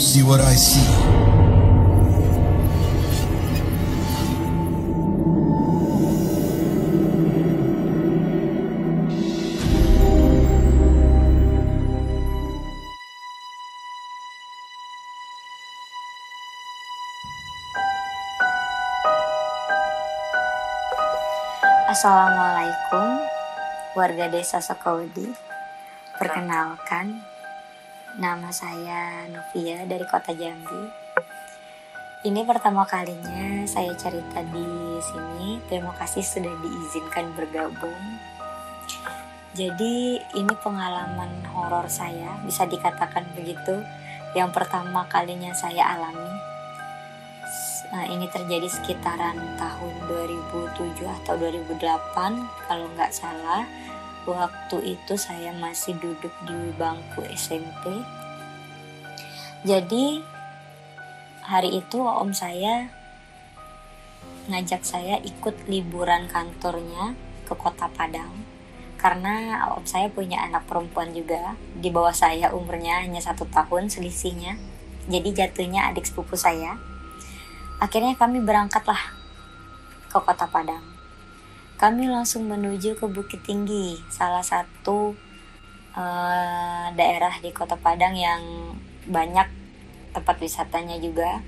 see what I see? Assalamualaikum warga desa Sukawedi. Perkenalkan, nama saya Novia dari kota Jambi. Ini pertama kalinya saya cerita di sini. Terima kasih sudah diizinkan bergabung. Jadi ini pengalaman horor saya, bisa dikatakan begitu, yang pertama kalinya saya alami. Ini terjadi sekitaran tahun 2007 atau 2008 kalau nggak salah. Waktu itu saya masih duduk di bangku SMP. Jadi hari itu om saya ngajak saya ikut liburan kantornya ke Kota Padang. Karena om saya punya anak perempuan juga, di bawah saya umurnya hanya 1 tahun selisihnya. Jadi jatuhnya adik sepupu saya. Akhirnya kami berangkatlah ke Kota Padang. Kami langsung menuju ke Bukit Tinggi, salah satu daerah di Kota Padang yang banyak tempat wisatanya juga.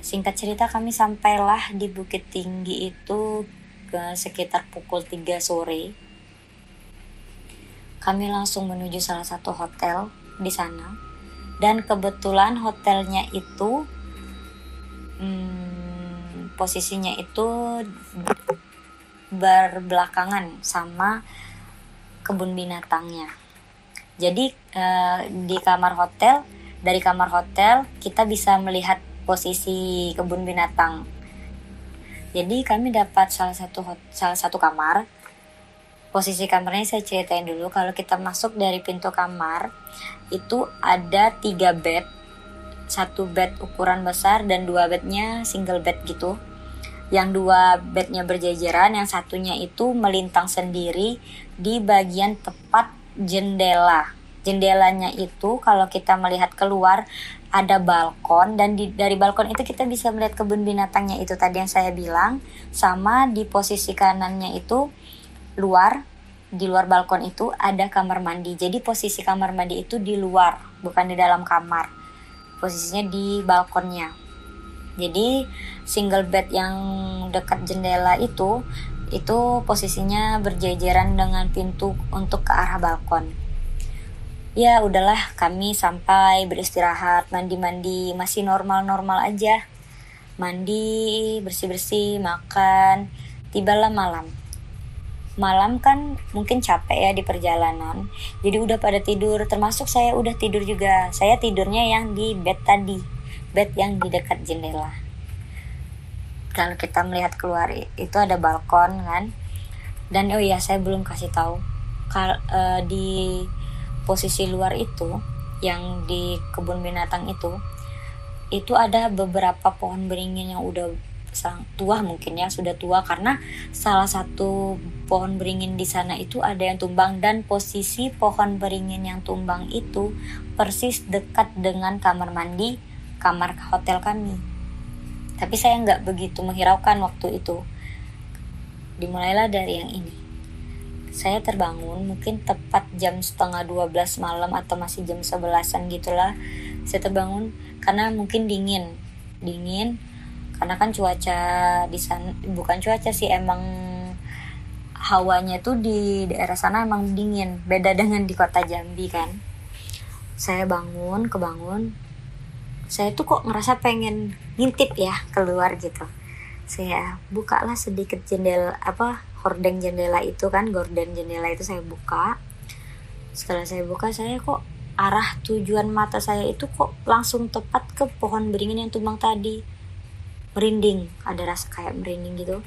Singkat cerita, kami sampailah di Bukit Tinggi itu ke sekitar pukul 3 sore. Kami langsung menuju salah satu hotel di sana. Dan kebetulan hotelnya itu posisinya itu berbelakangan sama kebun binatangnya. Jadi dari kamar hotel kita bisa melihat posisi kebun binatang. Jadi kami dapat salah satu kamar. Posisi kamarnya saya ceritain dulu. Kalau kita masuk dari pintu kamar itu ada 3 bed. 1 bed ukuran besar dan 2 bednya single bed gitu. Yang 2 bednya berjajaran, yang satunya itu melintang sendiri di bagian tepat jendela. Jendelanya itu kalau kita melihat keluar ada balkon, dan dari balkon itu kita bisa melihat kebun binatangnya itu tadi yang saya bilang. Sama di posisi kanannya itu di luar balkon itu ada kamar mandi. Jadi posisi kamar mandi itu di luar, bukan di dalam kamar. Posisinya di balkonnya. Jadi single bed yang dekat jendela itu posisinya berjejeran dengan pintu untuk ke arah balkon. Ya udahlah, kami sampai beristirahat, mandi-mandi, masih normal-normal aja. Mandi, bersih-bersih, makan. Tibalah malam. Malam kan mungkin capek ya di perjalanan, jadi udah pada tidur, termasuk saya udah tidur juga. Saya tidurnya yang di bed tadi, bed yang di dekat jendela. Kalau kita melihat keluar itu ada balkon kan. Dan oh iya, saya belum kasih tahu di posisi luar itu, yang di kebun binatang itu ada beberapa pohon beringin yang udah tua, mungkin ya sudah tua, karena salah satu pohon beringin di sana itu ada yang tumbang, dan posisi pohon beringin yang tumbang itu persis dekat dengan kamar mandi kamar hotel kami. Tapi saya nggak begitu menghiraukan waktu itu. Dimulailah dari yang ini. Saya terbangun mungkin tepat jam 11:30 malam atau masih jam 11-an gitulah. Saya terbangun karena mungkin dingin karena kan cuaca di sana, bukan cuaca sih, emang hawanya tuh di daerah sana emang dingin, beda dengan di kota Jambi kan. Saya kebangun, saya tuh kok ngerasa pengen ngintip ya keluar gitu. Saya bukalah sedikit gorden jendela itu saya buka. Setelah saya buka, saya kok arah tujuan mata saya itu kok langsung tepat ke pohon beringin yang tumbang tadi. Merinding, ada rasa kayak merinding gitu.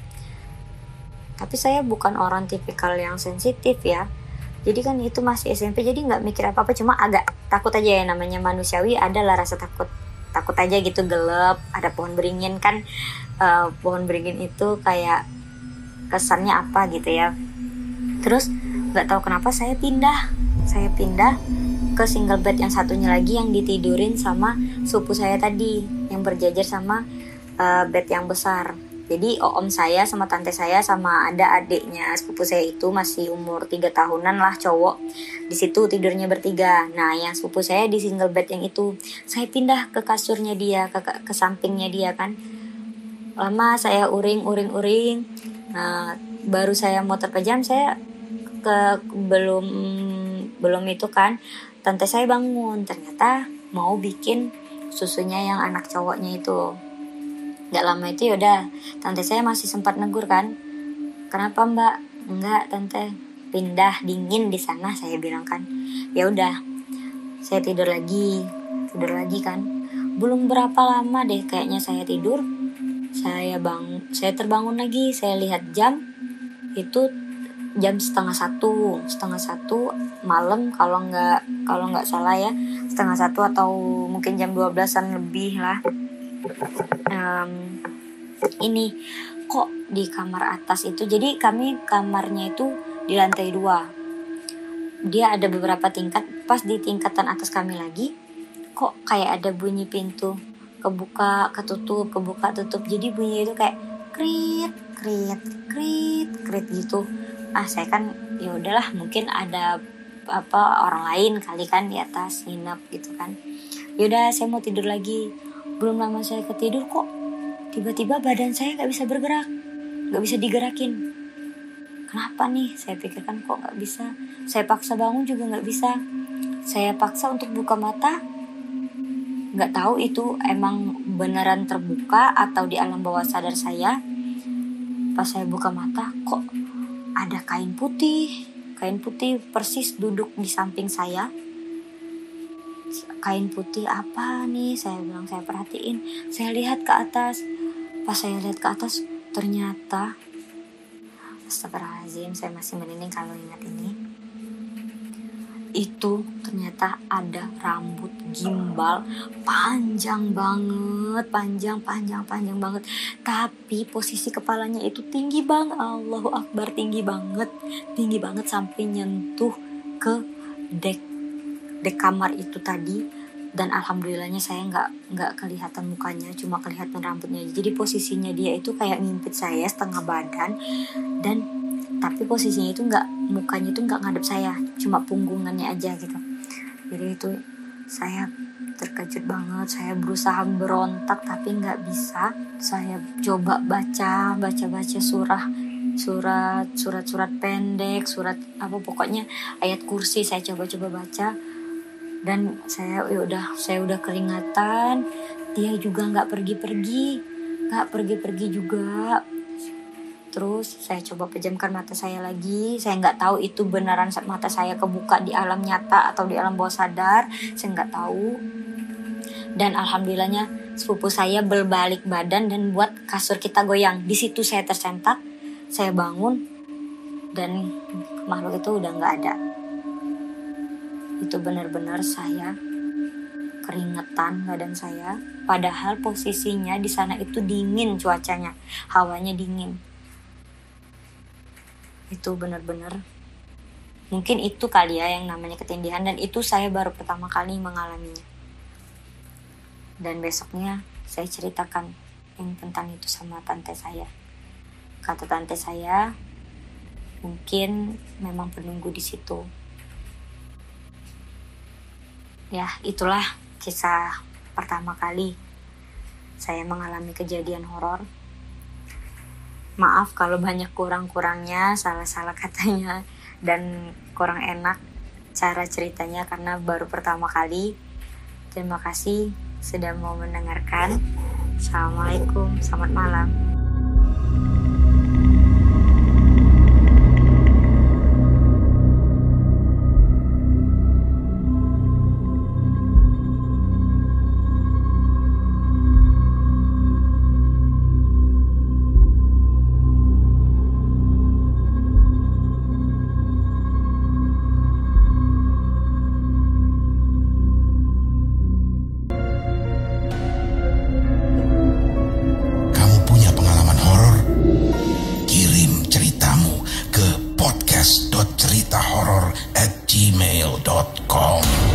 Tapi saya bukan orang tipikal yang sensitif ya. Jadi kan itu masih SMP, jadi nggak mikir apa-apa, cuma agak takut aja ya, namanya manusiawi, adalah rasa takut aja gitu, gelap, ada pohon beringin kan. Pohon beringin itu kayak kesannya apa gitu ya. Terus nggak tahu kenapa saya pindah ke ke single bed yang satunya lagi yang ditidurin sama sepupu saya tadi yang berjajar sama bed yang besar. Jadi om saya sama tante saya sama ada adiknya sepupu saya itu masih umur 3 tahunan lah, cowok. Di situ tidurnya bertiga. Nah, yang sepupu saya di single bed yang itu. Saya pindah ke kasurnya dia, ke sampingnya dia kan. Lama saya uring. Nah, baru saya mau terpejam, saya belum itu kan, tante saya bangun, ternyata mau bikin susunya yang anak cowoknya itu. Gak lama itu yaudah, tante saya masih sempat negur kan, kenapa mbak? Enggak tante, pindah, dingin di sana, saya bilang kan. Ya udah, saya tidur lagi kan. Belum berapa lama deh kayaknya saya tidur, saya terbangun lagi, saya lihat jam, itu jam setengah satu malam kalau nggak salah ya, setengah satu atau mungkin jam 12-an lebih lah. Ini kok di kamar atas itu, jadi kami kamarnya itu di lantai 2, dia ada beberapa tingkat. Pas di tingkatan atas kami lagi, kok kayak ada bunyi pintu kebuka ketutup, jadi bunyi itu kayak krit gitu. Saya kan ya udahlah, mungkin ada orang lain kali kan di atas nginep gitu kan. Yaudah, saya mau tidur lagi. Belum lama saya ketidur, kok tiba-tiba badan saya gak bisa bergerak, gak bisa digerakin. Kenapa nih? Saya pikirkan kok gak bisa. Saya paksa bangun juga gak bisa. Saya paksa untuk buka mata, gak tahu itu emang beneran terbuka atau di alam bawah sadar saya. Pas saya buka mata, kok ada kain putih persis duduk di samping saya. Kain putih apa nih? Saya bilang, saya perhatiin, saya lihat ke atas. Pas saya lihat ke atas, ternyata astagfirullahaladzim, saya masih merinding kalau ingat ini. Itu ternyata ada rambut gimbal panjang banget, panjang banget. Tapi posisi kepalanya itu tinggi banget, Allahu Akbar, tinggi banget sampai nyentuh ke dek kamar itu tadi. Dan alhamdulillahnya saya nggak kelihatan mukanya, cuma kelihatan rambutnya. Jadi posisinya dia itu kayak ngimpit saya setengah badan, dan tapi posisinya itu mukanya itu nggak ngadep saya, cuma punggungannya aja gitu. Jadi itu saya terkejut banget. Saya berusaha berontak tapi nggak bisa. Saya coba baca surat pendek, surat apa pokoknya ayat kursi saya coba baca. Dan saya udah keringatan. Dia juga nggak pergi juga. Terus saya coba pejamkan mata saya lagi. Saya nggak tahu itu beneran mata saya kebuka di alam nyata atau di alam bawah sadar, saya nggak tahu. Dan alhamdulillahnya sepupu saya berbalik badan dan buat kasur kita goyang. Di situ saya tersentak, saya bangun dan makhluk itu udah nggak ada. Itu benar-benar saya keringetan badan saya, padahal posisinya di sana itu dingin, cuacanya, hawanya dingin. Itu benar-benar, mungkin itu kali ya yang namanya ketindihan, dan itu saya baru pertama kali mengalaminya. Dan besoknya saya ceritakan yang tentang itu sama tante saya. Kata tante saya, mungkin memang penunggu di situ. Ya, itulah kisah pertama kali saya mengalami kejadian horor. Maaf kalau banyak kurang-kurangnya, salah-salah katanya, dan kurang enak cara ceritanya karena baru pertama kali. Terima kasih sudah mau mendengarkan. Assalamualaikum, selamat malam. podcast.ceritahoror@gmail.com